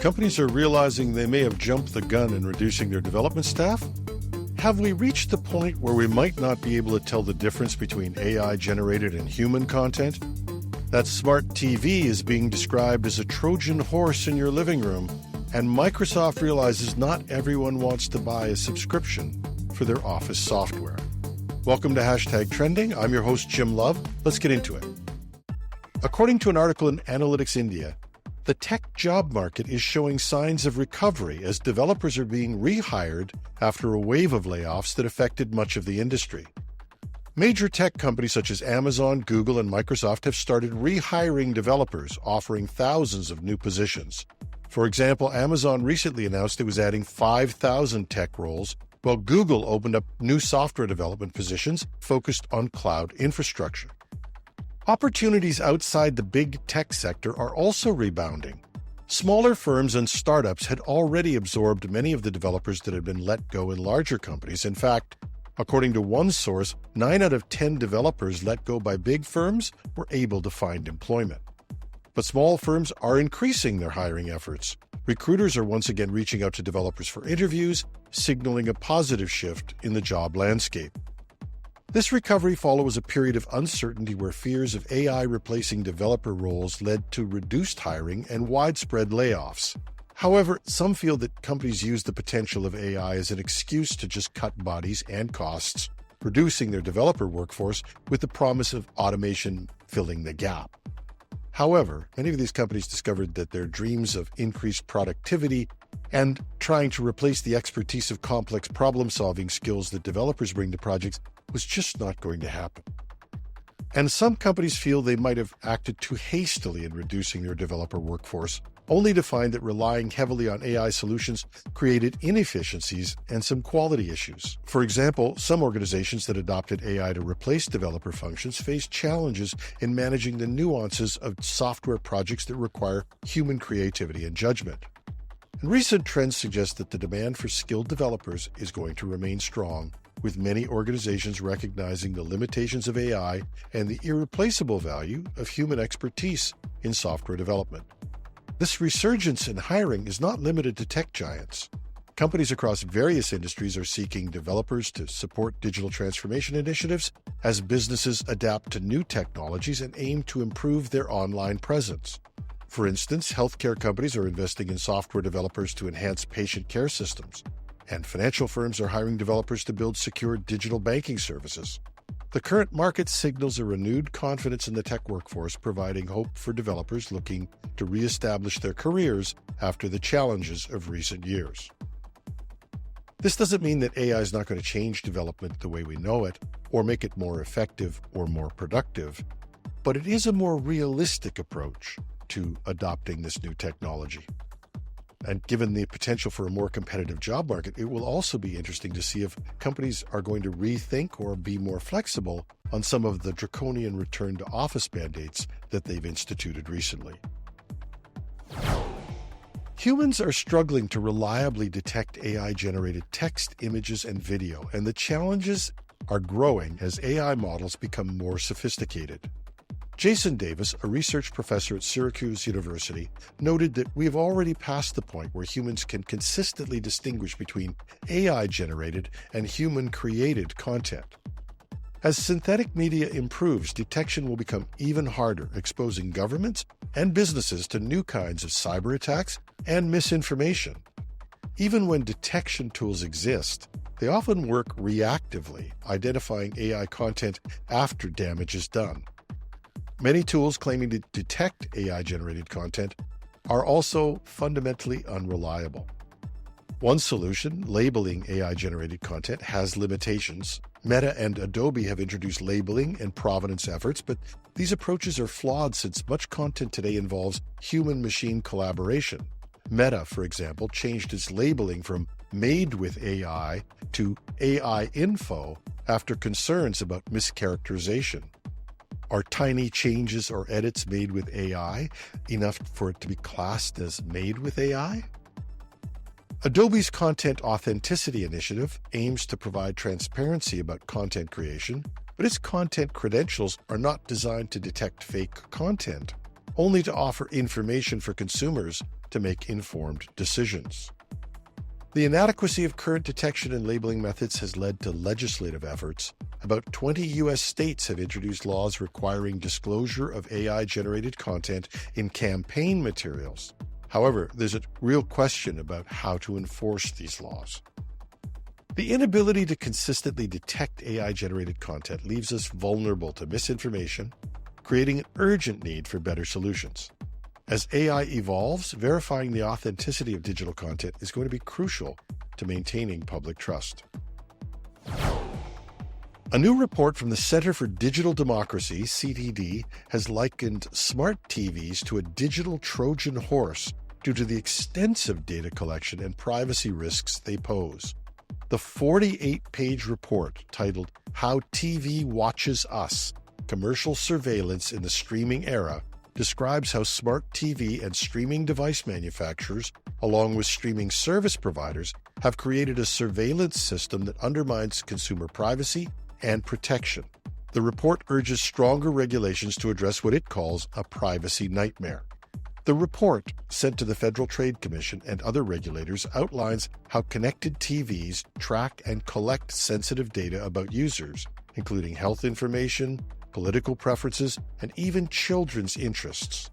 Companies are realizing they may have jumped the gun in reducing their development staff. Have we reached the point where we might not be able to tell the difference between AI-generated and human content? That smart TV is being described as a Trojan horse in your living room, and Microsoft realizes not everyone wants to buy a subscription for their office software. Welcome to #Trending. I'm your host, Jim Love. Let's get into it. According to an article in Analytics India, the tech job market is showing signs of recovery as developers are being rehired after a wave of layoffs that affected much of the industry. Major tech companies such as Amazon, Google, and Microsoft have started rehiring developers, offering thousands of new positions. For example, Amazon recently announced it was adding 5,000 tech roles, while Google opened up new software development positions focused on cloud infrastructure. Opportunities outside the big tech sector are also rebounding. Smaller firms and startups had already absorbed many of the developers that had been let go in larger companies. In fact, according to one source, 9 out of 10 developers let go by big firms were able to find employment. But small firms are increasing their hiring efforts. Recruiters are once again reaching out to developers for interviews, signaling a positive shift in the job landscape. This recovery follows a period of uncertainty where fears of AI replacing developer roles led to reduced hiring and widespread layoffs. However, some feel that companies use the potential of AI as an excuse to just cut bodies and costs, reducing their developer workforce with the promise of automation filling the gap. However, many of these companies discovered that their dreams of increased productivity and trying to replace the expertise of complex problem-solving skills that developers bring to projects was just not going to happen. And some companies feel they might have acted too hastily in reducing their developer workforce, only to find that relying heavily on AI solutions created inefficiencies and some quality issues. For example, some organizations that adopted AI to replace developer functions faced challenges in managing the nuances of software projects that require human creativity and judgment. And recent trends suggest that the demand for skilled developers is going to remain strong, with many organizations recognizing the limitations of AI and the irreplaceable value of human expertise in software development. This resurgence in hiring is not limited to tech giants. Companies across various industries are seeking developers to support digital transformation initiatives as businesses adapt to new technologies and aim to improve their online presence. For instance, healthcare companies are investing in software developers to enhance patient care systems, and financial firms are hiring developers to build secure digital banking services. The current market signals a renewed confidence in the tech workforce, providing hope for developers looking to reestablish their careers after the challenges of recent years. This doesn't mean that AI is not going to change development the way we know it, or make it more effective or more productive, but it is a more realistic approach to adopting this new technology. And given the potential for a more competitive job market, it will also be interesting to see if companies are going to rethink or be more flexible on some of the draconian return to office mandates that they've instituted recently. Humans are struggling to reliably detect AI-generated text, images, and video, and the challenges are growing as AI models become more sophisticated. Jason Davis, a research professor at Syracuse University, noted that we have already passed the point where humans can consistently distinguish between AI-generated and human-created content. As synthetic media improves, detection will become even harder, exposing governments and businesses to new kinds of cyber attacks and misinformation. Even when detection tools exist, they often work reactively, identifying AI content after damage is done. Many tools claiming to detect AI-generated content are also fundamentally unreliable. One solution, labeling AI-generated content, has limitations. Meta and Adobe have introduced labeling and provenance efforts, but these approaches are flawed since much content today involves human-machine collaboration. Meta, for example, changed its labeling from Made with AI to AI Info after concerns about mischaracterization. Are tiny changes or edits made with AI enough for it to be classed as made with AI? Adobe's Content Authenticity Initiative aims to provide transparency about content creation, but its content credentials are not designed to detect fake content. only to offer information for consumers to make informed decisions. The inadequacy of current detection and labeling methods has led to legislative efforts. About 20 U.S. states have introduced laws requiring disclosure of AI-generated content in campaign materials. However, there's a real question about how to enforce these laws. The inability to consistently detect AI-generated content leaves us vulnerable to misinformation, creating an urgent need for better solutions. As AI evolves, verifying the authenticity of digital content is going to be crucial to maintaining public trust. A new report from the Center for Digital Democracy, CDD, has likened smart TVs to a digital Trojan horse due to the extensive data collection and privacy risks they pose. The 48-page report, titled How TV Watches Us: Commercial Surveillance in the Streaming Era, describes how smart TV and streaming device manufacturers, along with streaming service providers, have created a surveillance system that undermines consumer privacy and protection. The report urges stronger regulations to address what it calls a privacy nightmare. The report, sent to the Federal Trade Commission and other regulators, outlines how connected TVs track and collect sensitive data about users, including health information, political preferences, and even children's interests.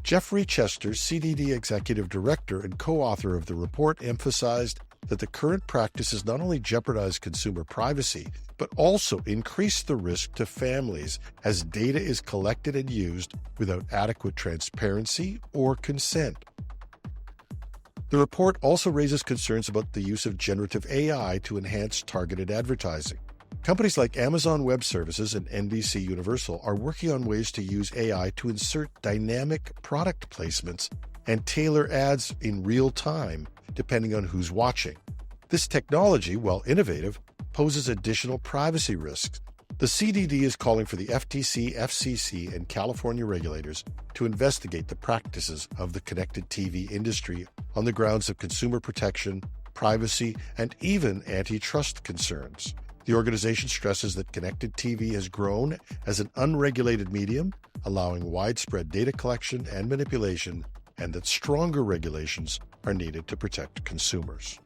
Jeffrey Chester, CDD Executive Director and co-author of the report, emphasized that the current practices not only jeopardize consumer privacy, but also increase the risk to families as data is collected and used without adequate transparency or consent. The report also raises concerns about the use of generative AI to enhance targeted advertising. Companies like Amazon Web Services and NBC Universal are working on ways to use AI to insert dynamic product placements and tailor ads in real time, depending on who's watching. This technology, while innovative, poses additional privacy risks. The CDD is calling for the FTC, FCC, and California regulators to investigate the practices of the connected TV industry on the grounds of consumer protection, privacy, and even antitrust concerns. The organization stresses that connected TV has grown as an unregulated medium, allowing widespread data collection and manipulation, and that stronger regulations are needed to protect consumers.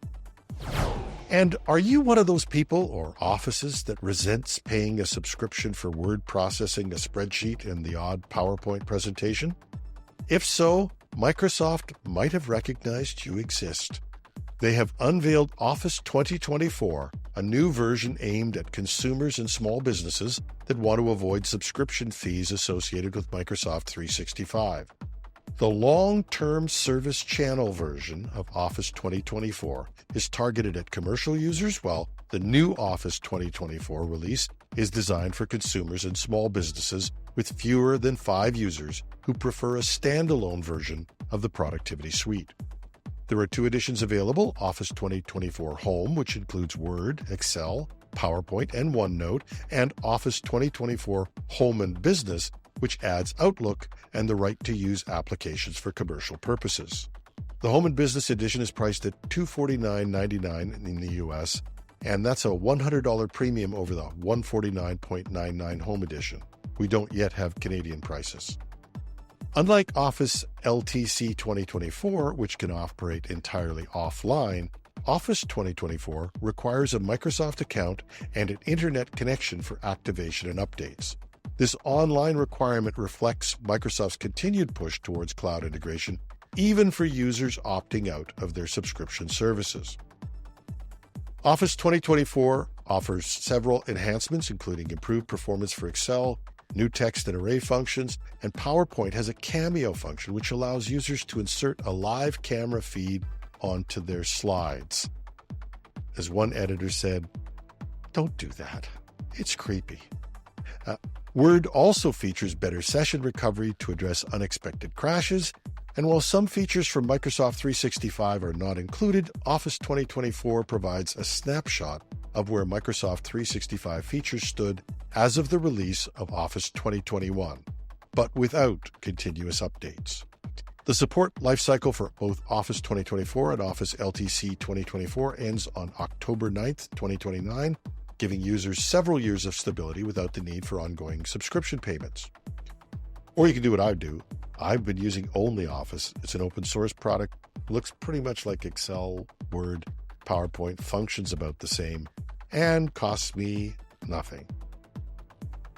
And are you one of those people or offices that resents paying a subscription for word processing, a spreadsheet, and the odd PowerPoint presentation? If so, Microsoft might have recognized you exist. They have unveiled Office 2024, a new version aimed at consumers and small businesses that want to avoid subscription fees associated with Microsoft 365. The long-term service channel version of Office 2024 is targeted at commercial users, while the new Office 2024 release is designed for consumers and small businesses with fewer than 5 users who prefer a standalone version of the productivity suite. There are 2 editions available: Office 2024 Home, which includes Word, Excel, PowerPoint, and OneNote, and Office 2024 Home and Business, which adds Outlook and the right to use applications for commercial purposes. The Home and Business edition is priced at $249.99 in the US, and that's a $100 premium over the $149.99 Home edition. We don't yet have Canadian prices. Unlike Office LTC 2024, which can operate entirely offline, Office 2024 requires a Microsoft account and an internet connection for activation and updates. This online requirement reflects Microsoft's continued push towards cloud integration, even for users opting out of their subscription services. Office 2024 offers several enhancements, including improved performance for Excel, new text and array functions, and PowerPoint has a cameo function which allows users to insert a live camera feed onto their slides. As one editor said, "Don't do that. It's creepy." Word also features better session recovery to address unexpected crashes, and while some features from Microsoft 365 are not included, Office 2024 provides a snapshot of where Microsoft 365 features stood as of the release of Office 2021, but without continuous updates. The support lifecycle for both Office 2024 and Office LTC 2024 ends on October 9th, 2029, giving users several years of stability without the need for ongoing subscription payments. Or you can do what I do. I've been using OnlyOffice. It's an open source product. Looks pretty much like Excel, Word, PowerPoint, functions about the same, and costs me nothing.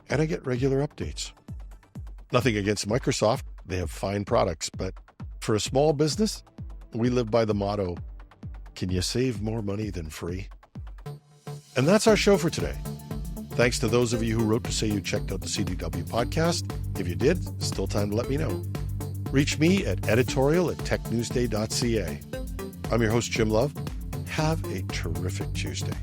And I get regular updates. Nothing against Microsoft. They have fine products, but for a small business, we live by the motto, can you save more money than free? And that's our show for today. Thanks to those of you who wrote to say you checked out the CDW podcast. If you did, still time to let me know. Reach me at editorial@technewsday.ca. I'm your host, Jim Love. Have a terrific Tuesday.